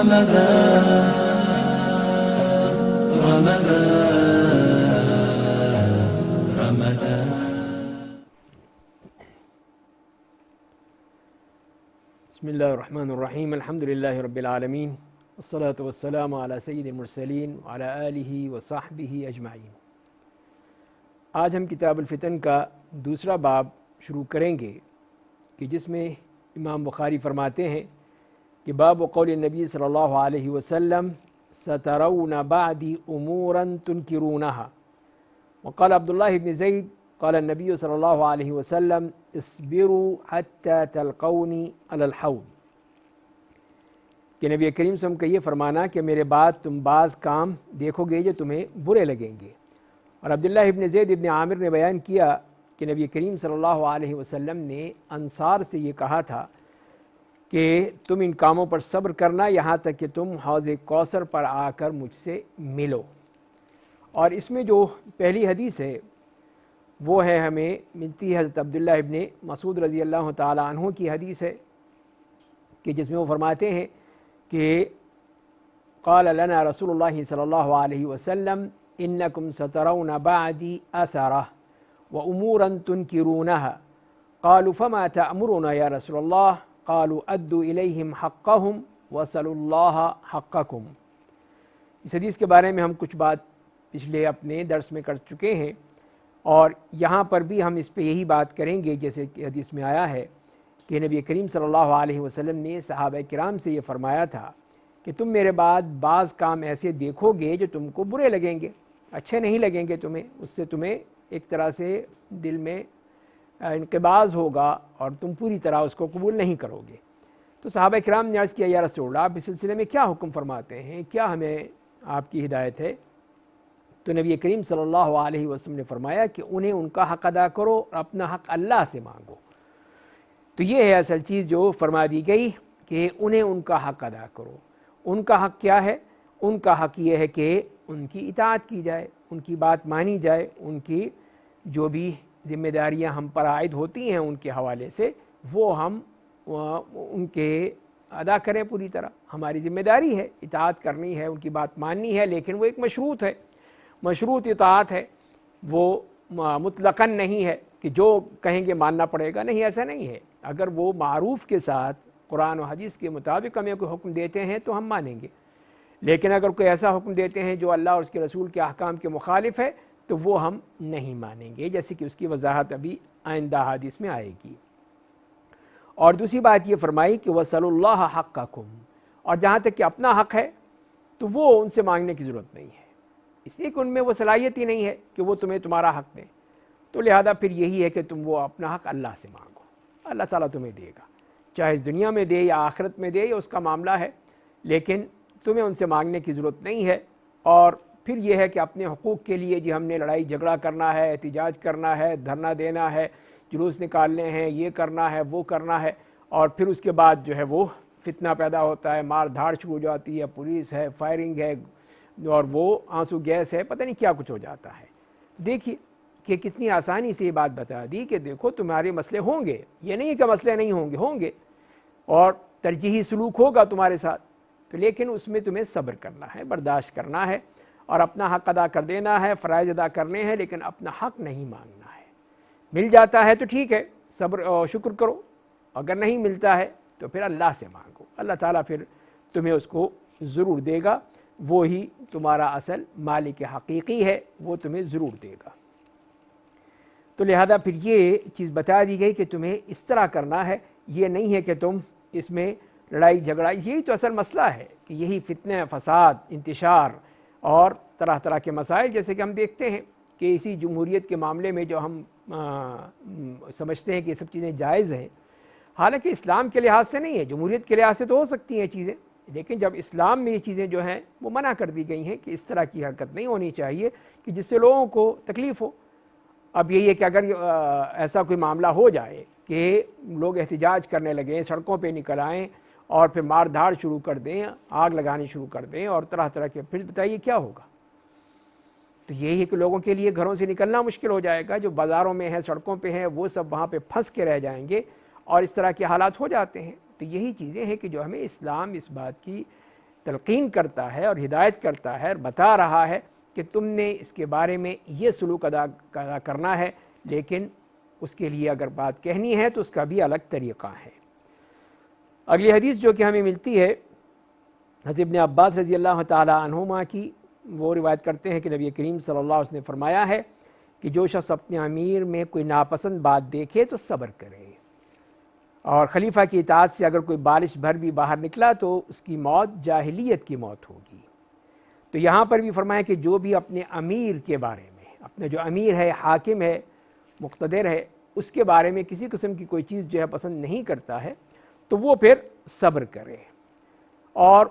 بسم اللہ الرحمن الرحیم الحمدللہ رب العالمین والصلاة والسلام علی سید المرسلین وعلی آلہ وصحبہ اجمعین۔ آج ہم کتاب الفتن کا دوسرا باب شروع کریں گے کہ جس میں امام بخاری فرماتے ہیں کہ باب قول النبی صلی اللہ علیہ وسلم سترون بعدی امورا تنکرونہا، وقال عبداللہ بن زید قال النبی صلی اللہ علیہ وسلم اصبروا حتی تلقونی علی الحوض، کہ نبی کریم صلی اللہ علیہ وسلم کا یہ فرمانا کہ میرے بعد تم بعض کام دیکھو گے جو تمہیں برے لگیں گے۔ اور عبداللہ ابن زید ابن عامر نے بیان کیا کہ نبی کریم صلی اللہ علیہ وسلم نے انصار سے یہ کہا تھا کہ تم ان کاموں پر صبر کرنا یہاں تک کہ تم حوض کوثر پر آ کر مجھ سے ملو۔ اور اس میں جو پہلی حدیث ہے وہ ہے ہمیں ملتی ہے حضرت عبداللہ ابن مسعود رضی اللہ تعالیٰ عنہ کی حدیث ہے کہ جس میں وہ فرماتے ہیں کہ قال لنا رسول اللہ صلی اللہ علیہ وسلم انکم سترون بعدی اثرہ وامورا تنکرونہا، قالوا فما تأمرنا یا رسول اللہ، قالوا ادوا الیہم حقہم وصلوا اللہ حقکم۔ اس حدیث کے بارے میں ہم کچھ بات پچھلے اپنے درس میں کر چکے ہیں، اور یہاں پر بھی ہم اس پہ یہی بات کریں گے جیسے کہ حدیث میں آیا ہے کہ نبی کریم صلی اللہ علیہ وسلم نے صحابہ کرام سے یہ فرمایا تھا کہ تم میرے بعد بعض کام ایسے دیکھو گے جو تم کو برے لگیں گے، اچھے نہیں لگیں گے تمہیں، اس سے تمہیں ایک طرح سے دل میں انقباض ہوگا اور تم پوری طرح اس کو قبول نہیں کرو گے۔ تو صحابہ کرام نے عرض کیا یا رسول اللہ، آپ اس سلسلے میں کیا حکم فرماتے ہیں، کیا ہمیں آپ کی ہدایت ہے؟ تو نبی کریم صلی اللہ علیہ وسلم نے فرمایا کہ انہیں ان کا حق ادا کرو اور اپنا حق اللہ سے مانگو۔ تو یہ ہے اصل چیز جو فرما دی گئی کہ انہیں ان کا حق ادا کرو۔ ان کا حق کیا ہے؟ ان کا حق یہ ہے کہ ان کی اطاعت کی جائے، ان کی بات مانی جائے، ان کی جو بھی ذمہ داریاں ہم پر عائد ہوتی ہیں ان کے حوالے سے وہ ہم ان کے ادا کریں پوری طرح۔ ہماری ذمہ داری ہے اطاعت کرنی ہے، ان کی بات ماننی ہے، لیکن وہ ایک مشروط ہے، مشروط اطاعت ہے، وہ مطلقاً نہیں ہے کہ جو کہیں گے ماننا پڑے گا، نہیں، ایسا نہیں ہے۔ اگر وہ معروف کے ساتھ قرآن و حدیث کے مطابق ہمیں کوئی حکم دیتے ہیں تو ہم مانیں گے، لیکن اگر کوئی ایسا حکم دیتے ہیں جو اللہ اور اس کے رسول کے احکام کے مخالف ہے تو وہ ہم نہیں مانیں گے، جیسے کہ اس کی وضاحت ابھی آئندہ حدیث میں آئے گی۔ اور دوسری بات یہ فرمائی کہ وَصَلُوا اللَّهَ حَقَّكُمْ، اور جہاں تک کہ اپنا حق ہے تو وہ ان سے مانگنے کی ضرورت نہیں ہے، اس لیے کہ ان میں وہ صلاحیت ہی نہیں ہے کہ وہ تمہیں تمہارا حق دیں، تو لہذا پھر یہی ہے کہ تم وہ اپنا حق اللہ سے مانگو، اللہ تعالیٰ تمہیں دے گا، چاہے اس دنیا میں دے یا آخرت میں دے، یا اس کا معاملہ ہے، لیکن تمہیں ان سے مانگنے کی ضرورت نہیں ہے۔ اور پھر یہ ہے کہ اپنے حقوق کے لیے جی ہم نے لڑائی جھگڑا کرنا ہے، احتجاج کرنا ہے، دھرنا دینا ہے، جلوس نکالنے ہیں، یہ کرنا ہے، وہ کرنا ہے، اور پھر اس کے بعد جو ہے وہ فتنہ پیدا ہوتا ہے، مار دھاڑ شروع ہو جاتی ہے، پولیس ہے، فائرنگ ہے، اور وہ آنسو گیس ہے، پتہ نہیں کیا کچھ ہو جاتا ہے۔ دیکھیے کہ کتنی آسانی سے یہ بات بتا دی کہ دیکھو تمہارے مسئلے ہوں گے، یہ نہیں کہ مسئلے نہیں ہوں گے، ہوں گے، اور ترجیحی سلوک ہوگا تمہارے ساتھ، تو لیکن اس میں تمہیں صبر کرنا ہے، برداشت کرنا ہے، اور اپنا حق ادا کر دینا ہے، فرائض ادا کرنے ہیں، لیکن اپنا حق نہیں مانگنا ہے۔ مل جاتا ہے تو ٹھیک ہے، صبر اور شکر کرو، اگر نہیں ملتا ہے تو پھر اللہ سے مانگو، اللہ تعالیٰ پھر تمہیں اس کو ضرور دے گا، وہی تمہارا اصل مالک حقیقی ہے، وہ تمہیں ضرور دے گا۔ تو لہذا پھر یہ چیز بتا دی گئی کہ تمہیں اس طرح کرنا ہے، یہ نہیں ہے کہ تم اس میں لڑائی جھگڑا، یہی تو اصل مسئلہ ہے کہ یہی فتنہ، فساد، انتشار اور طرح طرح کے مسائل، جیسے کہ ہم دیکھتے ہیں کہ اسی جمہوریت کے معاملے میں جو ہم سمجھتے ہیں کہ یہ سب چیزیں جائز ہیں، حالانکہ اسلام کے لحاظ سے نہیں ہے، جمہوریت کے لحاظ سے تو ہو سکتی ہیں چیزیں، لیکن جب اسلام میں یہ چیزیں جو ہیں وہ منع کر دی گئی ہیں کہ اس طرح کی حرکت نہیں ہونی چاہیے کہ جس سے لوگوں کو تکلیف ہو۔ اب یہی ہے کہ اگر ایسا کوئی معاملہ ہو جائے کہ لوگ احتجاج کرنے لگیں، سڑکوں پہ نکل آئیں اور پھر مار دھاڑ شروع کر دیں، آگ لگانی شروع کر دیں اور طرح طرح کے، پھر بتائیے کیا ہوگا؟ تو یہی ہے کہ لوگوں کے لیے گھروں سے نکلنا مشکل ہو جائے گا، جو بازاروں میں ہیں، سڑکوں پہ ہیں، وہ سب وہاں پہ پھنس کے رہ جائیں گے، اور اس طرح کے حالات ہو جاتے ہیں۔ تو یہی چیزیں ہیں کہ جو ہمیں اسلام اس بات کی تلقین کرتا ہے اور ہدایت کرتا ہے اور بتا رہا ہے کہ تم نے اس کے بارے میں یہ سلوک ادا کرنا ہے، لیکن اس کے لیے اگر بات کہنی ہے تو اس کا بھی الگ طریقہ ہے۔ اگلی حدیث جو کہ ہمیں ملتی ہے حضرت ابن عباس رضی اللہ تعالیٰ عنہما کی، وہ روایت کرتے ہیں کہ نبی کریم صلی اللہ علیہ وسلم نے فرمایا ہے کہ جو شخص اپنے امیر میں کوئی ناپسند بات دیکھے تو صبر کرے، اور خلیفہ کی اطاعت سے اگر کوئی بالش بھر بھی باہر نکلا تو اس کی موت جاہلیت کی موت ہوگی۔ تو یہاں پر بھی فرمایا کہ جو بھی اپنے امیر کے بارے میں، اپنا جو امیر ہے، حاکم ہے، مقتدر ہے، اس کے بارے میں کسی قسم کی کوئی چیز جو ہے پسند نہیں کرتا ہے تو وہ پھر صبر کرے۔ اور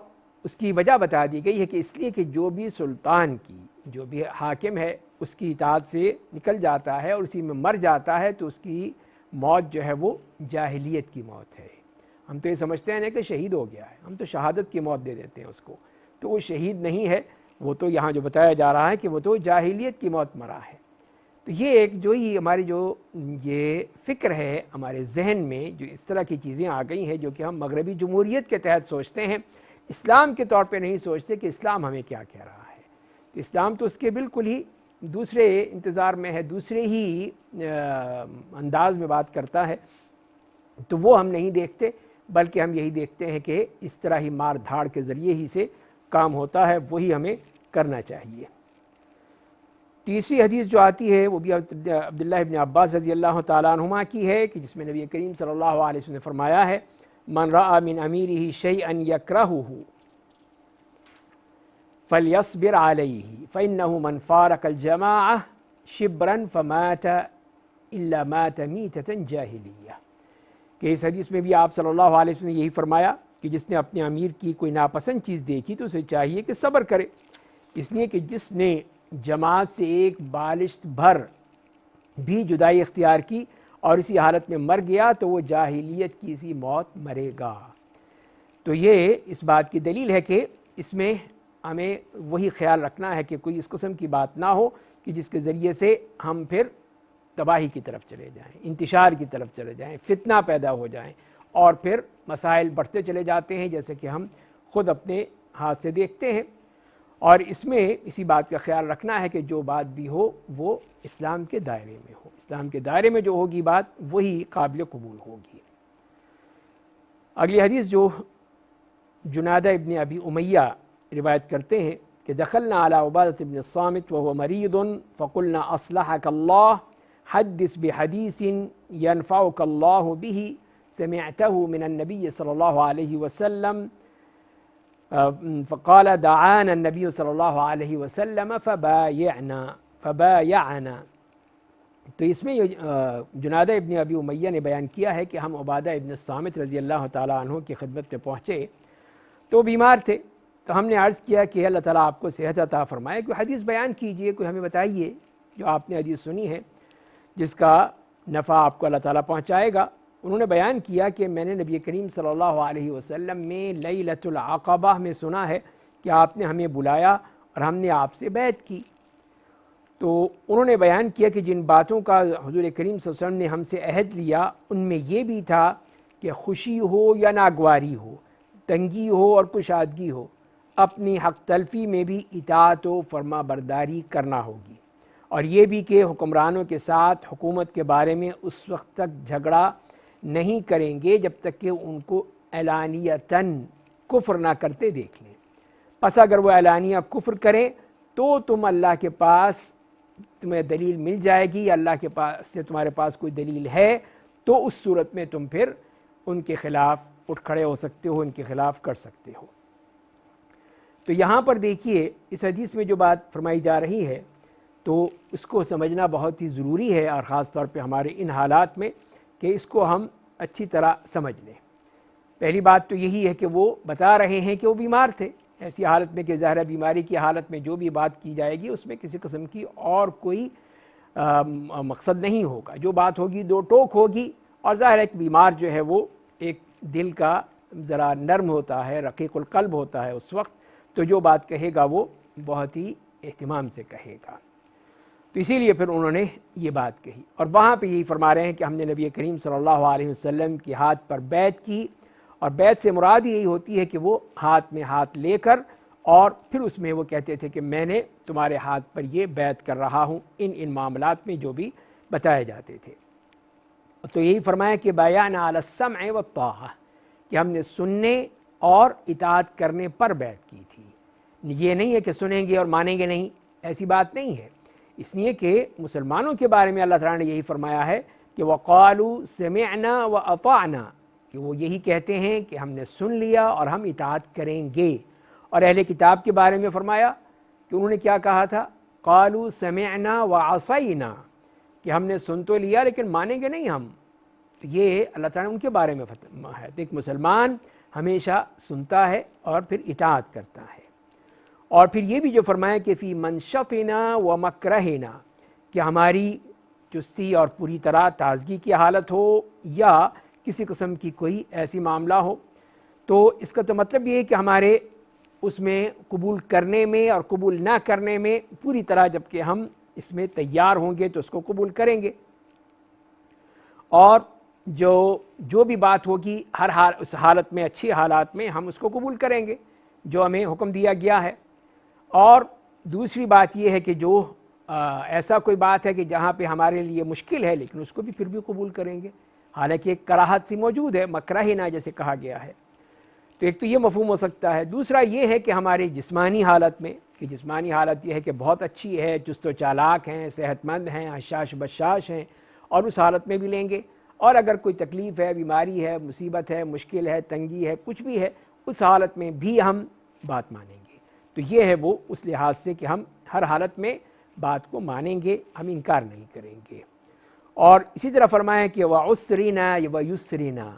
اس کی وجہ بتا دی گئی ہے کہ اس لیے کہ جو بھی سلطان کی، جو بھی حاکم ہے، اس کی اطاعت سے نکل جاتا ہے اور اسی میں مر جاتا ہے تو اس کی موت جو ہے وہ جاہلیت کی موت ہے۔ ہم تو یہ سمجھتے ہیں کہ شہید ہو گیا ہے، ہم تو شہادت کی موت دے دیتے ہیں اس کو، تو وہ شہید نہیں ہے، وہ تو یہاں جو بتایا جا رہا ہے کہ وہ تو جاہلیت کی موت مرا ہے۔ تو یہ ایک جو ہی ہماری جو یہ فکر ہے ہمارے ذہن میں، جو اس طرح کی چیزیں آ گئی ہیں جو کہ ہم مغربی جمہوریت کے تحت سوچتے ہیں، اسلام کے طور پہ نہیں سوچتے کہ اسلام ہمیں کیا کہہ رہا ہے۔ تو اسلام تو اس کے بالکل ہی دوسرے انتظار میں ہے، دوسرے ہی انداز میں بات کرتا ہے، تو وہ ہم نہیں دیکھتے، بلکہ ہم یہی دیکھتے ہیں کہ اس طرح ہی مار دھاڑ کے ذریعے ہی سے کام ہوتا ہے، وہی ہمیں کرنا چاہیے۔ تیسری حدیث جو آتی ہے وہ بھی عبداللہ ابن عباس رضی اللہ تعالیٰ عنہما کی ہے کہ جس میں نبی کریم صلی اللہ علیہ وسلم نے فرمایا ہے من رأى من امیرہ شیئا یکرہہ فلیصبر علیہ فإنہ من فارق الجماعہ شبرا فمات الا مات میتۃ جاہلیہ، کہ اس حدیث میں بھی آپ صلی اللہ علیہ وسلم نے یہی فرمایا کہ جس نے اپنے امیر کی کوئی ناپسند چیز دیکھی تو اسے چاہیے کہ صبر کرے، اس لیے کہ جس نے جماعت سے ایک بالشت بھر بھی جدائی اختیار کی اور اسی حالت میں مر گیا تو وہ جاہلیت کی سی موت مرے گا۔ تو یہ اس بات کی دلیل ہے کہ اس میں ہمیں وہی خیال رکھنا ہے کہ کوئی اس قسم کی بات نہ ہو کہ جس کے ذریعے سے ہم پھر تباہی کی طرف چلے جائیں، انتشار کی طرف چلے جائیں، فتنہ پیدا ہو جائیں اور پھر مسائل بڑھتے چلے جاتے ہیں، جیسے کہ ہم خود اپنے ہاتھ سے دیکھتے ہیں۔ اور اس میں اسی بات کا خیال رکھنا ہے کہ جو بات بھی ہو وہ اسلام کے دائرے میں ہو، اسلام کے دائرے میں جو ہوگی بات وہی قابل قبول ہوگی۔ اگلی حدیث جو جنادہ ابن ابی امیہ روایت کرتے ہیں کہ دخلنا علی عبادة بن الصامت وهو مريض فقلنا اصلحك الله حدث بحديث ينفعك الله به سمعته من النبي صلى الله عليه وسلم فقال دعانا النبي صلی اللہ علیہ وسلم فبايعنا۔ تو اس میں جنادہ ابن ابی امیہ نے بیان کیا ہے کہ ہم عبادہ ابن الصامت رضی اللہ تعالیٰ عنہ کی خدمت میں پہنچے تو بیمار تھے، تو ہم نے عرض کیا کہ اللہ تعالیٰ آپ کو صحت عطا فرمائے، کوئی حدیث بیان کیجئے، کوئی ہمیں بتائیے جو آپ نے حدیث سنی ہے جس کا نفع آپ کو اللہ تعالیٰ پہنچائے گا۔ انہوں نے بیان کیا کہ میں نے نبی کریم صلی اللہ علیہ وسلم میں لیلۃ العقبہ میں سنا ہے کہ آپ نے ہمیں بلایا اور ہم نے آپ سے بیعت کی۔ تو انہوں نے بیان کیا کہ جن باتوں کا حضور کریم صلی اللہ علیہ وسلم نے ہم سے عہد لیا ان میں یہ بھی تھا کہ خوشی ہو یا ناگواری ہو، تنگی ہو اور کشادگی ہو، اپنی حق تلفی میں بھی اطاعت و فرما برداری کرنا ہوگی، اور یہ بھی کہ حکمرانوں کے ساتھ حکومت کے بارے میں اس وقت تک جھگڑا نہیں کریں گے جب تک کہ ان کو اعلانیتاً کفر نہ کرتے دیکھ لیں۔ پس اگر وہ اعلانیہ کفر کریں تو تم اللہ کے پاس تمہیں دلیل مل جائے گی، اللہ کے پاس سے تمہارے پاس کوئی دلیل ہے تو اس صورت میں تم پھر ان کے خلاف اٹھ کھڑے ہو سکتے ہو، ان کے خلاف کر سکتے ہو۔ تو یہاں پر دیکھیے اس حدیث میں جو بات فرمائی جا رہی ہے تو اس کو سمجھنا بہت ہی ضروری ہے، اور خاص طور پہ ہمارے ان حالات میں کہ اس کو ہم اچھی طرح سمجھ لیں۔ پہلی بات تو یہی ہے کہ وہ بتا رہے ہیں کہ وہ بیمار تھے، ایسی حالت میں کہ ظاہر بیماری کی حالت میں جو بھی بات کی جائے گی اس میں کسی قسم کی اور کوئی مقصد نہیں ہوگا، جو بات ہوگی دو ٹوک ہوگی، اور ظاہر ہے کہ بیمار جو ہے وہ ایک دل کا ذرا نرم ہوتا ہے، رقیق القلب ہوتا ہے، اس وقت تو جو بات کہے گا وہ بہت ہی اہتمام سے کہے گا۔ تو اسی لیے پھر انہوں نے یہ بات کہی، اور وہاں پہ یہی فرما رہے ہیں کہ ہم نے نبی کریم صلی اللہ علیہ وسلم کے ہاتھ پر بیعت کی اور بیعت سے مراد یہی ہوتی ہے کہ وہ ہاتھ میں ہاتھ لے کر اور پھر اس میں وہ کہتے تھے کہ میں نے تمہارے ہاتھ پر یہ بیعت کر رہا ہوں ان معاملات میں جو بھی بتائے جاتے تھے۔ تو یہی فرمایا کہ بایعنا علی السمع والطاعہ، کہ ہم نے سننے اور اطاعت کرنے پر بیعت کی تھی۔ یہ نہیں ہے کہ سنیں گے اور مانیں گے نہیں، ایسی بات نہیں ہے، اس لیے کہ مسلمانوں کے بارے میں اللہ تعالیٰ نے یہی فرمایا ہے کہ وَقَالُوا سَمِعْنَا وَأَطَعْنَا، کہ وہ یہی کہتے ہیں کہ ہم نے سن لیا اور ہم اطاعت کریں گے۔ اور اہل کتاب کے بارے میں فرمایا کہ انہوں نے کیا کہا تھا، قَالُوا سَمِعْنَا وَعَصَيْنَا، کہ ہم نے سن تو لیا لیکن مانیں گے نہیں ہم۔ تو یہ اللہ تعالیٰ نے ان کے بارے میں ہے۔ تو ایک مسلمان ہمیشہ سنتا ہے اور پھر اطاعت کرتا ہے۔ اور پھر یہ بھی جو فرمایا کہ فی منشطنا و مکرہنا، کہ ہماری چستی اور پوری طرح تازگی کی حالت ہو یا کسی قسم کی کوئی ایسی معاملہ ہو، تو اس کا تو مطلب یہ ہے کہ ہمارے اس میں قبول کرنے میں اور قبول نہ کرنے میں پوری طرح جب کہ ہم اس میں تیار ہوں گے تو اس کو قبول کریں گے، اور جو بھی بات ہوگی ہر حال اس حالت میں، اچھی حالات میں ہم اس کو قبول کریں گے جو ہمیں حکم دیا گیا ہے۔ اور دوسری بات یہ ہے کہ جو ایسا کوئی بات ہے کہ جہاں پہ ہمارے لیے مشکل ہے لیکن اس کو بھی پھر بھی قبول کریں گے، حالانکہ ایک کراہت سی موجود ہے، مکرہنا جیسے کہا گیا ہے۔ تو ایک تو یہ مفہوم ہو سکتا ہے۔ دوسرا یہ ہے کہ ہماری جسمانی حالت میں، کہ جسمانی حالت یہ ہے کہ بہت اچھی ہے، چست و چالاک ہیں، صحت مند ہیں، حشاش بشاش ہیں، اور اس حالت میں بھی لیں گے۔ اور اگر کوئی تکلیف ہے، بیماری ہے، مصیبت ہے، مشکل ہے، تنگی ہے، کچھ بھی ہے، اس حالت میں بھی ہم بات مانیں گے۔ تو یہ ہے وہ اس لحاظ سے کہ ہم ہر حالت میں بات کو مانیں گے، ہم انکار نہیں کریں گے۔ اور اسی طرح فرمایا کہ وَعُسْرِنَا وَيُسْرِنَا،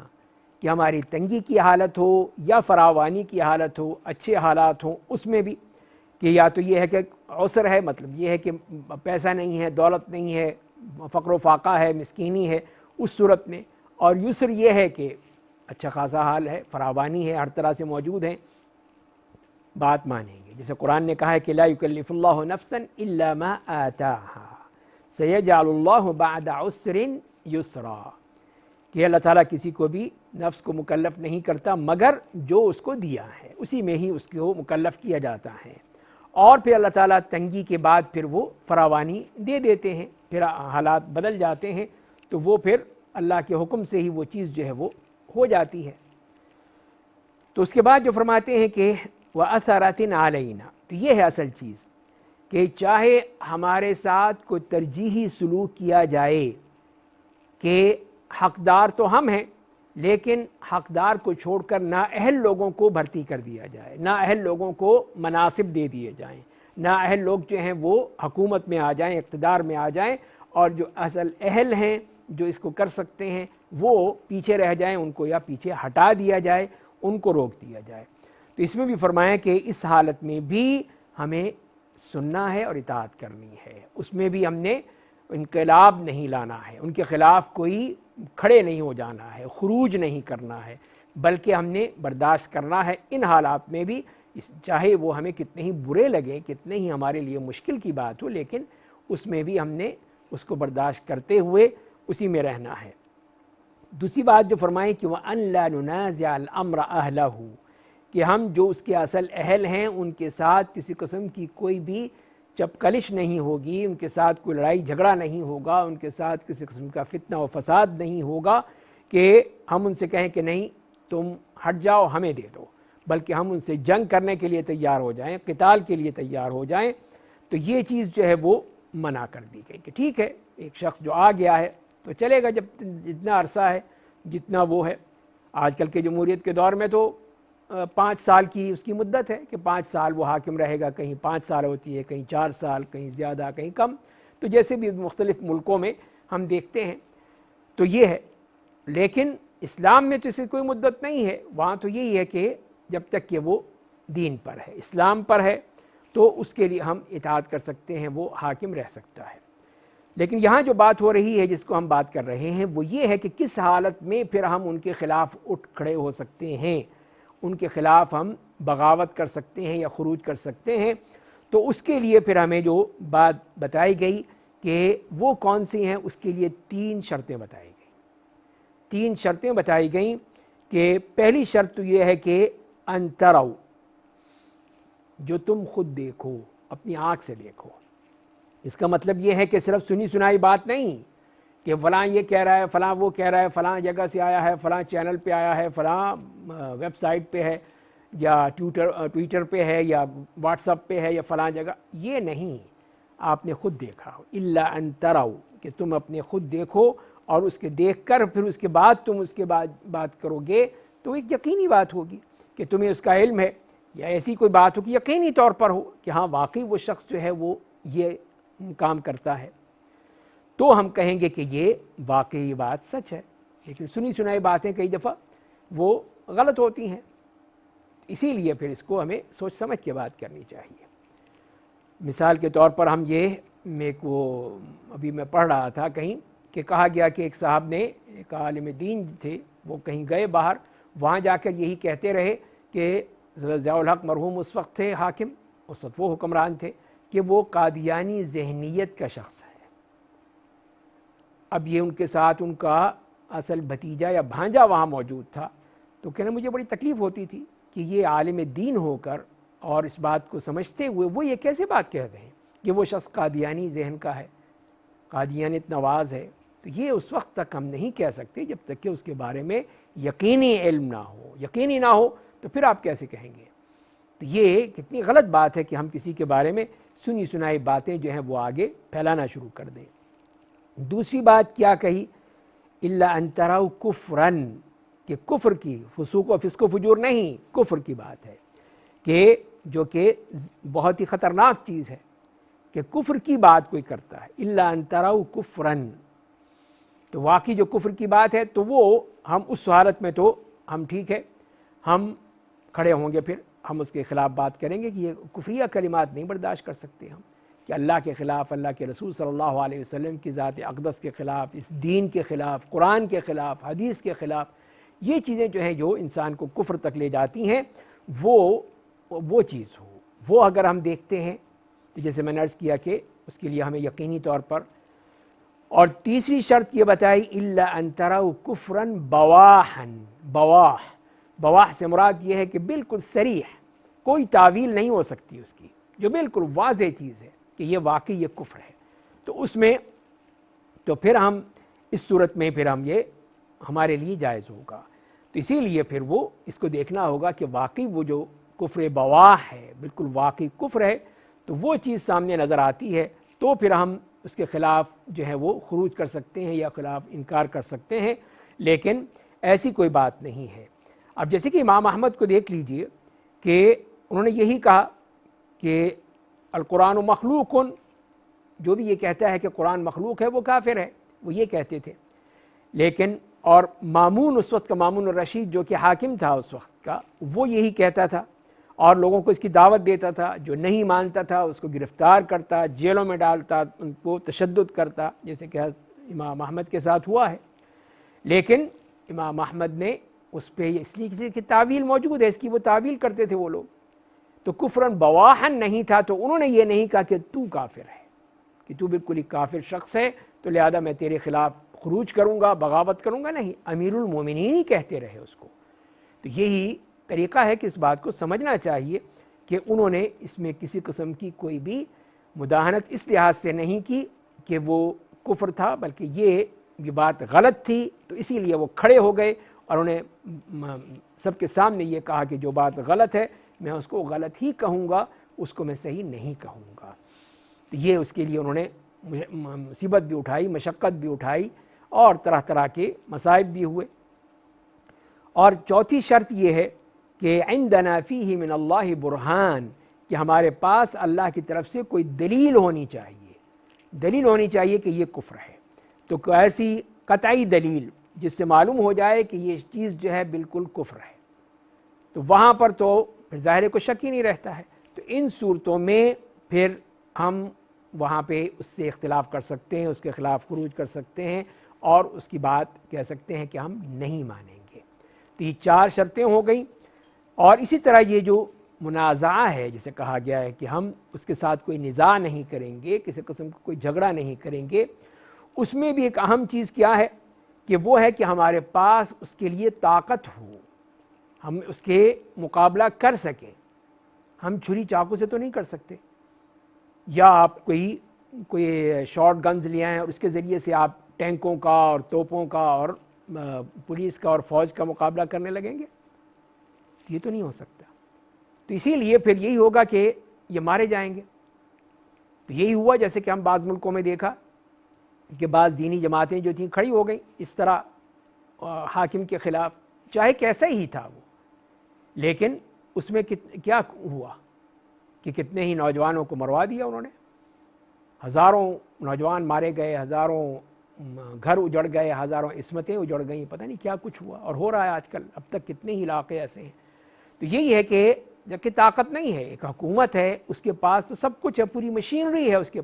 کہ ہماری تنگی کی حالت ہو یا فراوانی کی حالت ہو، اچھے حالات ہوں، اس میں بھی کہ یا تو یہ ہے کہ عسر ہے، مطلب یہ ہے کہ پیسہ نہیں ہے، دولت نہیں ہے، فقر و فاقہ ہے، مسکینی ہے، اس صورت میں، اور یسر یہ ہے کہ اچھا خاصا حال ہے، فراوانی ہے، ہر طرح سے موجود ہیں، بات مانیں گے۔ جیسے قرآن نے کہا ہے کہ لا یکلف اللہ نفسا الا ما آتاہا سیجعل اللہ بعد عسر یسرا، کہ اللہ تعالیٰ کسی کو بھی نفس کو مکلف نہیں کرتا مگر جو اس کو دیا ہے، اسی میں ہی اس کو مکلف کیا جاتا ہے، اور پھر اللہ تعالیٰ تنگی کے بعد پھر وہ فراوانی دے دیتے ہیں، پھر حالات بدل جاتے ہیں، تو وہ پھر اللہ کے حکم سے ہی وہ چیز جو ہے وہ ہو جاتی ہے۔ تو اس کے بعد جو فرماتے ہیں کہ وَأَثَرَةٍ عَلَيْنَا، تو یہ ہے اصل چیز، کہ چاہے ہمارے ساتھ کوئی ترجیحی سلوک کیا جائے کہ حقدار تو ہم ہیں لیکن حقدار کو چھوڑ کر نااہل لوگوں کو بھرتی کر دیا جائے، نااہل لوگوں کو مناصب دے دیے جائیں، نااہل لوگ جو ہیں وہ حکومت میں آ جائیں، اقتدار میں آ جائیں، اور جو اصل اہل ہیں جو اس کو کر سکتے ہیں وہ پیچھے رہ جائیں، ان کو یا پیچھے ہٹا دیا جائے، ان کو روک دیا جائے۔ تو اس میں بھی فرمایا کہ اس حالت میں بھی ہمیں سننا ہے اور اطاعت کرنی ہے، اس میں بھی ہم نے انقلاب نہیں لانا ہے، ان کے خلاف کوئی کھڑے نہیں ہو جانا ہے، خروج نہیں کرنا ہے، بلکہ ہم نے برداشت کرنا ہے ان حالات میں بھی، چاہے وہ ہمیں کتنے ہی برے لگیں، کتنے ہی ہمارے لیے مشکل کی بات ہو، لیکن اس میں بھی ہم نے اس کو برداشت کرتے ہوئے اسی میں رہنا ہے۔ دوسری بات جو فرمائیں کہ وَأَن لَا نُنَازِعَ الْأَمْرَ أَهْلَهُ، کہ ہم جو اس کے اصل اہل ہیں ان کے ساتھ کسی قسم کی کوئی بھی چپکلش نہیں ہوگی، ان کے ساتھ کوئی لڑائی جھگڑا نہیں ہوگا، ان کے ساتھ کسی قسم کا فتنہ و فساد نہیں ہوگا کہ ہم ان سے کہیں کہ نہیں تم ہٹ جاؤ ہمیں دے دو، بلکہ ہم ان سے جنگ کرنے کے لیے تیار ہو جائیں، قتال کے لیے تیار ہو جائیں۔ تو یہ چیز جو ہے وہ منع کر دی گئی کہ ٹھیک ہے ایک شخص جو آ گیا ہے تو چلے گا، جب جتنا عرصہ ہے جتنا وہ ہے۔ آج کل کے جمہوریت کے دور میں تو 5 سال کی اس کی مدت ہے کہ 5 سال وہ حاکم رہے گا، کہیں 5 سال ہوتی ہے، کہیں 4 سال، کہیں زیادہ کہیں کم، تو جیسے بھی مختلف ملکوں میں ہم دیکھتے ہیں تو یہ ہے۔ لیکن اسلام میں تو اسے کوئی مدت نہیں ہے، وہاں تو یہی ہے کہ جب تک کہ وہ دین پر ہے، اسلام پر ہے، تو اس کے لیے ہم اطاعت کر سکتے ہیں، وہ حاکم رہ سکتا ہے۔ لیکن یہاں جو بات ہو رہی ہے جس کو ہم بات کر رہے ہیں وہ یہ ہے کہ کس حالت میں پھر ہم ان کے خلاف اٹھ کھڑے ہو سکتے ہیں، ان کے خلاف ہم بغاوت کر سکتے ہیں یا خروج کر سکتے ہیں۔ تو اس کے لیے پھر ہمیں جو بات بتائی گئی کہ وہ کون سی ہیں، اس کے لیے 3 شرطیں بتائی گئیں۔ 3 شرطیں بتائی گئیں کہ پہلی شرط تو یہ ہے کہ ان تروا، جو تم خود دیکھو، اپنی آنکھ سے دیکھو۔ اس کا مطلب یہ ہے کہ صرف سنی سنائی بات نہیں کہ فلاں یہ کہہ رہا ہے، فلاں وہ کہہ رہا ہے، فلاں جگہ سے آیا ہے، فلاں چینل پہ آیا ہے، فلاں ویب سائٹ پہ ہے، یا ٹویٹر پہ ہے، یا واٹس ایپ پہ ہے، یا فلاں جگہ، یہ نہیں، آپ نے خود دیکھا ہو۔ الا ان تروا، کہ تم اپنے خود دیکھو، اور اس کے دیکھ کر پھر اس کے بعد تم اس کے بعد بات کرو گے، تو ایک یقینی بات ہوگی کہ تمہیں اس کا علم ہے، یا ایسی کوئی بات ہو کہ یقینی طور پر ہو کہ ہاں واقعی وہ شخص جو ہے وہ یہ کام کرتا ہے، تو ہم کہیں گے کہ یہ واقعی بات سچ ہے۔ لیکن سنی سنائی باتیں کئی دفعہ وہ غلط ہوتی ہیں، اسی لیے پھر اس کو ہمیں سوچ سمجھ کے بات کرنی چاہیے۔ مثال کے طور پر ہم یہ ابھی میں پڑھ رہا تھا کہیں کہ کہا گیا کہ ایک صاحب نے، ایک عالم دین تھے، وہ کہیں گئے باہر، وہاں جا کر یہی کہتے رہے کہ ضیاء الحق مرحوم اس وقت تھے حاکم، اس وقت وہ حکمران تھے، کہ وہ قادیانی ذہنیت کا شخص ہے۔ اب یہ ان کے ساتھ ان کا اصل بھتیجا یا بھانجا وہاں موجود تھا، تو کہنے مجھے بڑی تکلیف ہوتی تھی کہ یہ عالم دین ہو کر اور اس بات کو سمجھتے ہوئے وہ یہ کیسے بات کہتے ہیں کہ وہ شخص قادیانی ذہن کا ہے، قادیانیت نواز ہے۔ تو یہ اس وقت تک ہم نہیں کہہ سکتے جب تک کہ اس کے بارے میں یقینی علم نہ ہو، یقینی نہ ہو تو پھر آپ کیسے کہیں گے؟ تو یہ کتنی غلط بات ہے کہ ہم کسی کے بارے میں سنی سنائی باتیں جو ہیں وہ آگے پھیلانا شروع کر دیں۔ دوسری بات کیا کہی؟ الا ان تروا کفرن، کہ کفر کی، فسوق و فسق و فجور نہیں، کفر کی بات ہے، کہ جو کہ بہت ہی خطرناک چیز ہے کہ کفر کی بات کوئی کرتا ہے۔ الا ان تروا کفرن، تو واقعی جو کفر کی بات ہے تو وہ ہم اس حالت میں تو ہم ٹھیک ہے، ہم کھڑے ہوں گے، پھر ہم اس کے خلاف بات کریں گے کہ یہ کفریہ کلمات نہیں برداشت کر سکتے ہم، کہ اللہ کے خلاف، اللہ کے رسول صلی اللہ علیہ وسلم کی ذات اقدس کے خلاف، اس دین کے خلاف، قرآن کے خلاف، حدیث کے خلاف، یہ چیزیں جو ہیں جو انسان کو کفر تک لے جاتی ہیں، وہ چیز ہو، وہ اگر ہم دیکھتے ہیں تو جیسے میں نے عرض کیا کہ اس کے لیے ہمیں یقینی طور پر۔ اور تیسری شرط یہ بتائی الا ان تروا کفرا بواحا، بواح سے مراد یہ ہے کہ بالکل صریح، کوئی تعویل نہیں ہو سکتی اس کی، جو بالکل واضح چیز ہے کہ یہ واقعی یہ کفر ہے، تو اس میں تو پھر ہم اس صورت میں پھر ہم یہ ہمارے لیے جائز ہوگا۔ تو اسی لیے پھر وہ اس کو دیکھنا ہوگا کہ واقعی وہ جو کفر بواح ہے، بالکل واقعی کفر ہے، تو وہ چیز سامنے نظر آتی ہے تو پھر ہم اس کے خلاف جو ہے وہ خروج کر سکتے ہیں یا خلاف انکار کر سکتے ہیں، لیکن ایسی کوئی بات نہیں ہے۔ اب جیسے کہ امام احمد کو دیکھ لیجئے کہ انہوں نے یہی کہا کہ القرآن مخلوق، جو بھی یہ کہتا ہے کہ قرآن مخلوق ہے وہ کافر ہے، وہ یہ کہتے تھے۔ لیکن اور مامون، اس وقت کا مامون الرشید جو کہ حاکم تھا اس وقت کا، وہ یہی کہتا تھا اور لوگوں کو اس کی دعوت دیتا تھا، جو نہیں مانتا تھا اس کو گرفتار کرتا، جیلوں میں ڈالتا، ان کو تشدد کرتا، جیسے کہ امام احمد کے ساتھ ہوا ہے۔ لیکن امام احمد نے اس پہ اس لیے کسی کی تعویل موجود ہے، اس کی وہ تعویل کرتے تھے وہ لوگ، تو کفرن بواحن نہیں تھا، تو انہوں نے یہ نہیں کہا کہ تو کافر ہے، کہ تو بالکل ہی کافر شخص ہے تو لہذا میں تیرے خلاف خروج کروں گا، بغاوت کروں گا، نہیں، امیر المومنین ہی کہتے رہے اس کو۔ تو یہی طریقہ ہے کہ اس بات کو سمجھنا چاہیے کہ انہوں نے اس میں کسی قسم کی کوئی بھی مداہنت اس لحاظ سے نہیں کی کہ وہ کفر تھا، بلکہ یہ بات غلط تھی، تو اسی لیے وہ کھڑے ہو گئے اور انہیں سب کے سامنے یہ کہا کہ جو بات غلط ہے میں اس کو غلط ہی کہوں گا، اس کو میں صحیح نہیں کہوں گا۔ تو یہ اس کے لیے انہوں نے مصیبت بھی اٹھائی، مشقت بھی اٹھائی، اور طرح طرح کے مصائب بھی ہوئے۔ اور چوتھی شرط یہ ہے کہ عندنا فیہ من اللہ برہان، کہ ہمارے پاس اللہ کی طرف سے کوئی دلیل ہونی چاہیے، دلیل ہونی چاہیے کہ یہ کفر ہے، تو ایسی قطعی دلیل جس سے معلوم ہو جائے کہ یہ چیز جو ہے بالکل کفر ہے، تو وہاں پر تو پھر ظاہر کو شک ہی نہیں رہتا ہے۔ تو ان صورتوں میں پھر ہم وہاں پہ اس سے اختلاف کر سکتے ہیں، اس کے خلاف خروج کر سکتے ہیں اور اس کی بات کہہ سکتے ہیں کہ ہم نہیں مانیں گے۔ تو یہ 4 شرطیں ہو گئیں۔ اور اسی طرح یہ جو منازعہ ہے، جسے کہا گیا ہے کہ ہم اس کے ساتھ کوئی نزاع نہیں کریں گے، کسی قسم کا کوئی جھگڑا نہیں کریں گے، اس میں بھی ایک اہم چیز کیا ہے کہ وہ ہے کہ ہمارے پاس اس کے لیے طاقت ہو، ہم اس کے مقابلہ کر سکیں. ہم چھری چاقو سے تو نہیں کر سکتے, یا آپ کوئی شارٹ گنز لے آئیں اور اس کے ذریعے سے آپ ٹینکوں کا اور توپوں کا اور پولیس کا اور فوج کا مقابلہ کرنے لگیں گے. یہ تو نہیں ہو سکتا. تو اسی لیے پھر یہی ہوگا کہ یہ مارے جائیں گے. تو یہی ہوا جیسے کہ ہم بعض ملکوں میں دیکھا کہ بعض دینی جماعتیں جو تھیں کھڑی ہو گئیں اس طرح حاکم کے خلاف, چاہے کیسا ہی تھا وہ, لیکن اس میں کیا ہوا کہ کتنے ہی نوجوانوں کو مروا دیا انہوں نے. ہزاروں نوجوان مارے گئے, ہزاروں گھر اجڑ گئے, ہزاروں عصمتیں اجڑ گئیں, پتہ نہیں کیا کچھ ہوا اور ہو رہا ہے آج کل. اب تک کتنے ہی علاقے ایسے ہیں. تو یہی ہے کہ جبکہ طاقت نہیں ہے, ایک حکومت ہے, اس کے پاس تو سب کچھ ہے, پوری مشینری ہے اس کے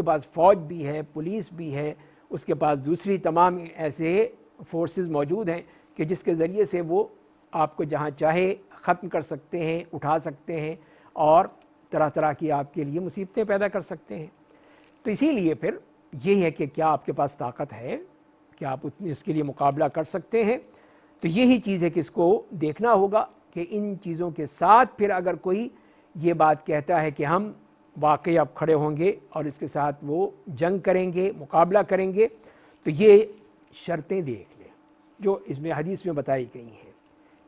پاس فوج بھی ہے, پولیس بھی ہے, اس کے پاس دوسری تمام ایسے فورسز موجود ہیں کہ جس کے ذریعے سے وہ آپ کو جہاں چاہے ختم کر سکتے ہیں, اٹھا سکتے ہیں اور طرح طرح کی آپ کے لیے مصیبتیں پیدا کر سکتے ہیں. تو اسی لیے پھر یہی ہے کہ کیا آپ کے پاس طاقت ہے کہ آپ اس کے لیے مقابلہ کر سکتے ہیں. تو یہی چیز ہے کہ اس کو دیکھنا ہوگا کہ ان چیزوں کے ساتھ پھر اگر کوئی یہ بات کہتا ہے کہ ہم واقعی اب کھڑے ہوں گے اور اس کے ساتھ وہ جنگ کریں گے, مقابلہ کریں گے, تو یہ شرطیں دیکھ لیں جو اس میں حدیث میں بتائی گئی ہیں.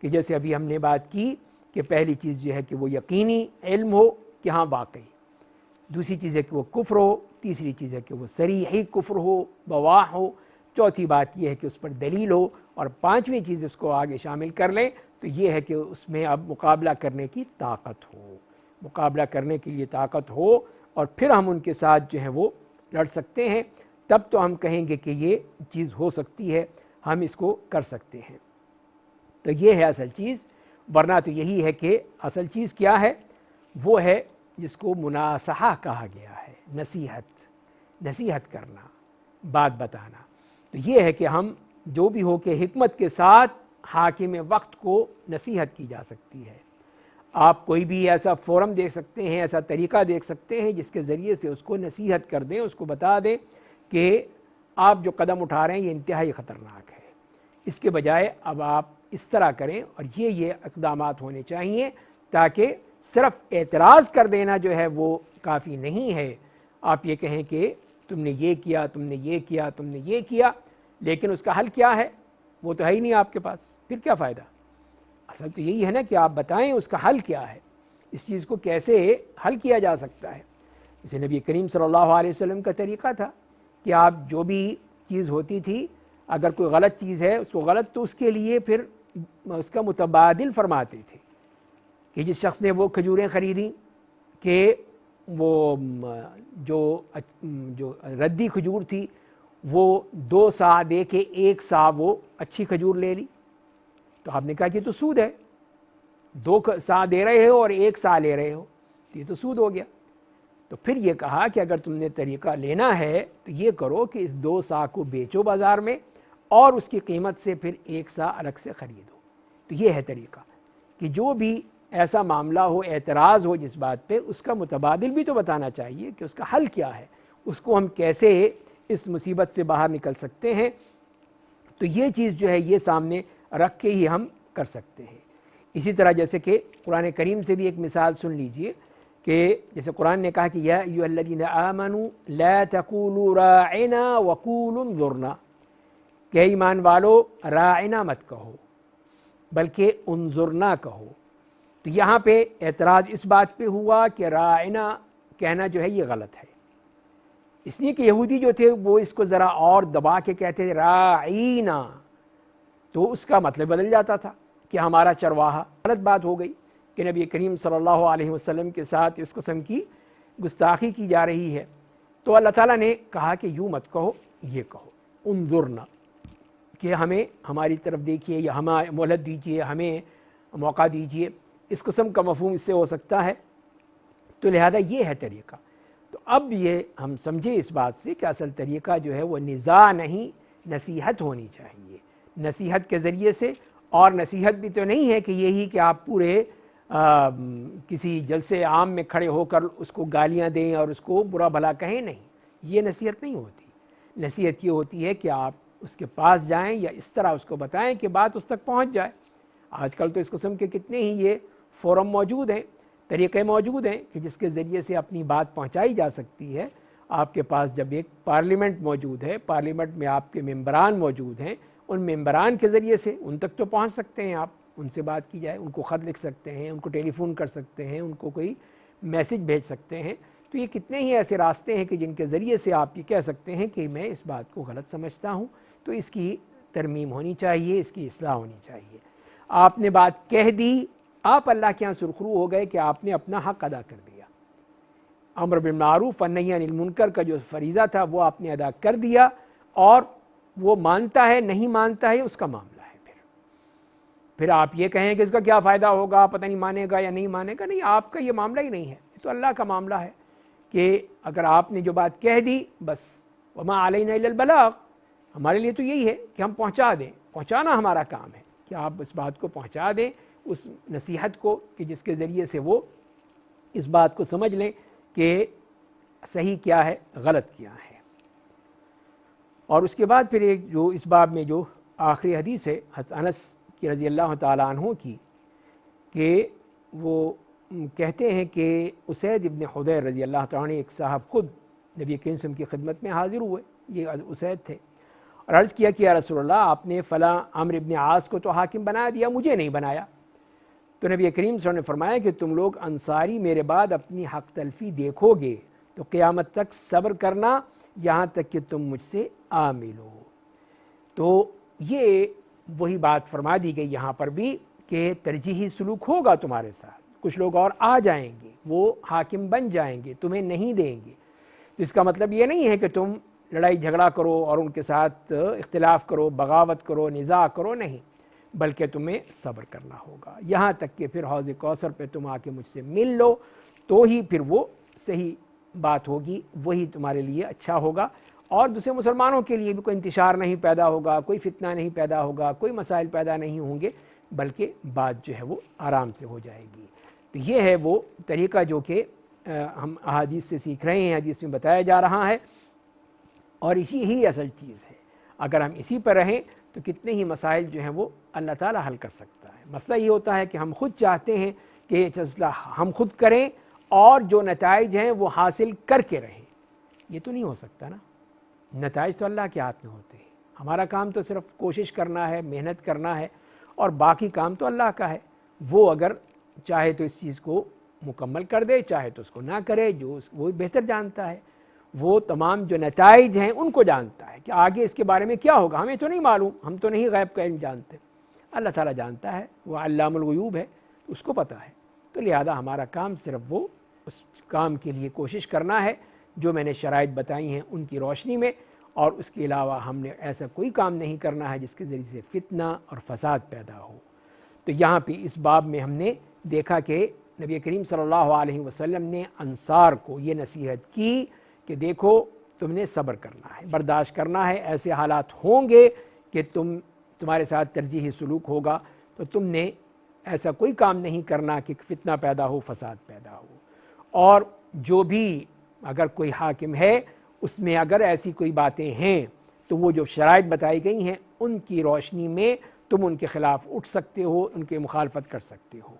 کہ جیسے ابھی ہم نے بات کی کہ پہلی چیز جو ہے کہ وہ یقینی علم ہو کہ ہاں واقعی, دوسری چیز ہے کہ وہ کفر ہو, تیسری چیز ہے کہ وہ صریحی کفر ہو, بواح ہو, چوتھی بات یہ ہے کہ اس پر دلیل ہو, اور پانچویں چیز اس کو آگے شامل کر لیں تو یہ ہے کہ اس میں اب مقابلہ کرنے کی طاقت ہو, مقابلہ کرنے کے لیے طاقت ہو, اور پھر ہم ان کے ساتھ جو ہے وہ لڑ سکتے ہیں. تب تو ہم کہیں گے کہ یہ چیز ہو سکتی ہے, ہم اس کو کر سکتے ہیں. تو یہ ہے اصل چیز. ورنہ تو یہی ہے کہ اصل چیز کیا ہے, وہ ہے جس کو مناصحہ کہا گیا ہے, نصیحت کرنا, بات بتانا. تو یہ ہے کہ ہم جو بھی ہو کہ حکمت کے ساتھ حاکم وقت کو نصیحت کی جا سکتی ہے. آپ کوئی بھی ایسا فورم دیکھ سکتے ہیں, ایسا طریقہ دیکھ سکتے ہیں جس کے ذریعے سے اس کو نصیحت کر دیں, اس کو بتا دیں کہ آپ جو قدم اٹھا رہے ہیں یہ انتہائی خطرناک ہے, اس کے بجائے اب آپ اس طرح کریں اور یہ اقدامات ہونے چاہیے, تاکہ صرف اعتراض کر دینا جو ہے وہ کافی نہیں ہے. آپ یہ کہیں کہ تم نے یہ کیا, تم نے یہ کیا, تم نے یہ کیا, لیکن اس کا حل کیا ہے وہ تو ہے ہی نہیں آپ کے پاس, پھر کیا فائدہ. اصل تو یہی ہے نا کہ آپ بتائیں اس کا حل کیا ہے, اس چیز کو کیسے حل کیا جا سکتا ہے. جیسے نبی کریم صلی اللہ علیہ وسلم کا طریقہ تھا کہ آپ جو بھی چیز ہوتی تھی, اگر کوئی غلط چیز ہے اس کو غلط, تو اس کے لیے پھر اس کا متبادل فرماتے تھے. کہ جس شخص نے وہ کھجوریں خریدیں کہ وہ جو ردی کھجور تھی وہ 2 سا دے کے 1 سا وہ اچھی کھجور لے لی, تو آپ نے کہا کہ یہ تو سود ہے, 2 سا دے رہے ہو اور 1 سا لے رہے ہو, تو یہ تو سود ہو گیا. تو پھر یہ کہا کہ اگر تم نے طریقہ لینا ہے تو یہ کرو کہ اس 2 سا کو بیچو بازار میں اور اس کی قیمت سے پھر 1 سا الگ سے خریدو. تو یہ ہے طریقہ کہ جو بھی ایسا معاملہ ہو, اعتراض ہو جس بات پہ, اس کا متبادل بھی تو بتانا چاہیے کہ اس کا حل کیا ہے, اس کو ہم کیسے اس مصیبت سے باہر نکل سکتے ہیں. تو یہ چیز جو ہے یہ سامنے رکھ کے ہی ہم کر سکتے ہیں. اسی طرح جیسے کہ قرآن کریم سے بھی ایک مثال سن لیجئے کہ جیسے قرآن نے کہا کہ یا ایھا الذین آمنوا لا تقولوا راعنا وقولوا انظرنا, کہ ایمان والو راعنا مت کہو بلکہ انظرنا کہو. تو یہاں پہ اعتراض اس بات پہ ہوا کہ راعنا کہنا جو ہے یہ غلط ہے, اس لیے کہ یہودی جو تھے وہ اس کو ذرا اور دبا کے کہتے تھے راعینا, تو اس کا مطلب بدل جاتا تھا کہ ہمارا چرواہا. غلط بات ہو گئی کہ نبی کریم صلی اللہ علیہ وسلم کے ساتھ اس قسم کی گستاخی کی جا رہی ہے. تو اللہ تعالیٰ نے کہا کہ یوں مت کہو, یہ کہو انظرنا, کہ ہمیں ہماری طرف دیکھیے یا ہمیں مہلت دیجیے, ہمیں موقع دیجیے. اس قسم کا مفہوم اس سے ہو سکتا ہے. تو لہذا یہ ہے طریقہ. تو اب یہ ہم سمجھے اس بات سے کہ اصل طریقہ جو ہے وہ نزاع نہیں, نصیحت ہونی چاہیے. نصیحت کے ذریعے سے, اور نصیحت بھی تو نہیں ہے کہ یہی کہ آپ پورے کسی جلسے عام میں کھڑے ہو کر اس کو گالیاں دیں اور اس کو برا بھلا کہیں. نہیں, یہ نصیحت نہیں ہوتی. نصیحت یہ ہوتی ہے کہ آپ اس کے پاس جائیں یا اس طرح اس کو بتائیں کہ بات اس تک پہنچ جائے. آج کل تو اس قسم کے کتنے ہی یہ فورم موجود ہیں، طریقے موجود ہیں کہ جس کے ذریعے سے اپنی بات پہنچائی جا سکتی ہے۔ آپ کے پاس جب ایک پارلیمنٹ موجود ہے، پارلیمنٹ میں آپ کے ممبران موجود ہیں، ان ممبران کے ذریعے سے ان تک تو پہنچ سکتے ہیں، آپ ان سے بات کی جائے، ان کو خط لکھ سکتے ہیں، ان کو ٹیلی فون کر سکتے ہیں، ان کو کوئی میسج بھیج سکتے ہیں۔ تو یہ کتنے ہی ایسے راستے ہیں کہ جن کے ذریعے سے آپ یہ کہہ سکتے ہیں کہ میں اس بات کو غلط سمجھتا ہوں، تو اس کی ترمیم ہونی چاہیے، اس کی اصلاح ہونی چاہیے۔ آپ نے بات کہہ دی، آپ اللہ کے ہاں سرخرو ہو گئے کہ آپ نے اپنا حق ادا کر دیا۔ امر بالمعروف والنہی عن المنکر کا جو فریضہ تھا وہ آپ نے ادا کر دیا، اور وہ مانتا ہے نہیں مانتا ہے اس کا معاملہ ہے۔ پھر آپ یہ کہیں کہ اس کا کیا فائدہ ہوگا، پتہ نہیں مانے گا یا نہیں مانے گا، نہیں، آپ کا یہ معاملہ ہی نہیں ہے، یہ تو اللہ کا معاملہ ہے کہ اگر آپ نے جو بات کہہ دی بس، وما علینا الا البلاغ، ہمارے لیے تو یہی ہے کہ ہم پہنچا دیں، پہنچانا ہمارا کام ہے کہ آپ اس بات کو پہنچا دیں، اس نصیحت کو، کہ جس کے ذریعے سے وہ اس بات کو سمجھ لیں کہ صحیح کیا ہے، غلط کیا ہے۔ اور اس کے بعد پھر ایک جو اس باب میں جو آخری حدیث ہے حضرت انس کی رضی اللہ تعالیٰ عنہ کی، کہ وہ کہتے ہیں کہ اسید ابن حضیر رضی اللہ تعالیٰ عنہ ایک صاحب خود نبی کریم صلی اللہ علیہ وسلم کی خدمت میں حاضر ہوئے، یہ اسید تھے، اور عرض کیا کہ یا رسول اللہ، آپ نے فلاں عمرو ابن عاص کو تو حاکم بنا دیا، مجھے نہیں بنایا۔ تو نبی کریم صلی اللہ علیہ وسلم نے فرمایا کہ تم لوگ انصاری میرے بعد اپنی حق تلفی دیکھو گے تو قیامت تک صبر کرنا، یہاں تک کہ تم مجھ سے آ ملو۔ تو یہ وہی بات فرما دی گئی یہاں پر بھی کہ ترجیحی سلوک ہوگا تمہارے ساتھ، کچھ لوگ اور آ جائیں گے، وہ حاکم بن جائیں گے، تمہیں نہیں دیں گے۔ تو اس کا مطلب یہ نہیں ہے کہ تم لڑائی جھگڑا کرو اور ان کے ساتھ اختلاف کرو، بغاوت کرو، نزاع کرو، نہیں، بلکہ تمہیں صبر کرنا ہوگا، یہاں تک کہ پھر حوض کوثر پہ تم آ کے مجھ سے مل لو، تو ہی پھر وہ صحیح بات ہوگی، وہی تمہارے لیے اچھا ہوگا، اور دوسرے مسلمانوں کے لیے بھی کوئی انتشار نہیں پیدا ہوگا، کوئی فتنہ نہیں پیدا ہوگا، کوئی مسائل پیدا نہیں ہوں گے، بلکہ بات جو ہے وہ آرام سے ہو جائے گی۔ تو یہ ہے وہ طریقہ جو کہ ہم احادیث سے سیکھ رہے ہیں، حدیث میں بتایا جا رہا ہے، اور اسی ہی اصل چیز ہے۔ اگر ہم اسی پر رہیں تو کتنے ہی مسائل جو ہیں وہ اللہ تعالیٰ حل کر سکتا ہے۔ مسئلہ یہ ہوتا ہے کہ ہم خود چاہتے ہیں کہ یہ فیصلہ ہم خود کریں اور جو نتائج ہیں وہ حاصل کر کے رہیں، یہ تو نہیں ہو سکتا نا، نتائج تو اللہ کے ہاتھ میں ہوتے ہیں، ہمارا کام تو صرف کوشش کرنا ہے، محنت کرنا ہے، اور باقی کام تو اللہ کا ہے۔ وہ اگر چاہے تو اس چیز کو مکمل کر دے، چاہے تو اس کو نہ کرے، جو وہ بہتر جانتا ہے، وہ تمام جو نتائج ہیں ان کو جانتا ہے کہ آگے اس کے بارے میں کیا ہوگا، ہمیں تو نہیں معلوم، ہم تو نہیں غیب کا علم جانتے، اللہ تعالیٰ جانتا ہے، وہ علام الغیوب ہے، اس کو پتہ ہے۔ تو لہذا ہمارا کام صرف وہ اس کام کے لیے کوشش کرنا ہے جو میں نے شرائط بتائی ہیں ان کی روشنی میں، اور اس کے علاوہ ہم نے ایسا کوئی کام نہیں کرنا ہے جس کے ذریعے سے فتنہ اور فساد پیدا ہو۔ تو یہاں پہ اس باب میں ہم نے دیکھا کہ نبی کریم صلی اللہ علیہ وسلم نے انصار کو یہ نصیحت کی کہ دیکھو تم نے صبر کرنا ہے، برداشت کرنا ہے، ایسے حالات ہوں گے کہ تمہارے ساتھ ترجیحی سلوک ہوگا، تو تم نے ایسا کوئی کام نہیں کرنا کہ فتنہ پیدا ہو، فساد پیدا ہو، اور جو بھی اگر کوئی حاکم ہے اس میں اگر ایسی کوئی باتیں ہیں تو وہ جو شرائط بتائی گئی ہیں ان کی روشنی میں تم ان کے خلاف اٹھ سکتے ہو، ان کے مخالفت کر سکتے ہو،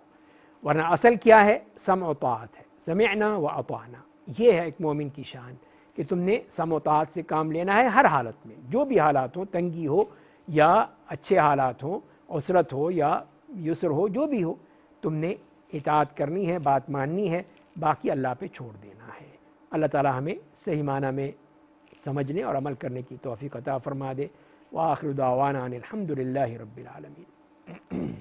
ورنہ اصل کیا ہے؟ سمع و طاعت ہے، سمعنا و اطعنا، یہ ہے ایک مومن کی شان کہ تم نے سمع و طاعت سے کام لینا ہے ہر حالت میں، جو بھی حالات ہو، تنگی ہو یا اچھے حالات ہوں، عسرت ہو یا یسر ہو، جو بھی ہو، تم نے اطاعت کرنی ہے، بات ماننی ہے، باقی اللہ پہ چھوڑ دینا ہے۔ اللہ تعالی ہمیں صحیح معنی میں سمجھنے اور عمل کرنے کی توفیق عطا فرما دے۔ وآخر دعوانا ان الحمد للہ رب العالمین۔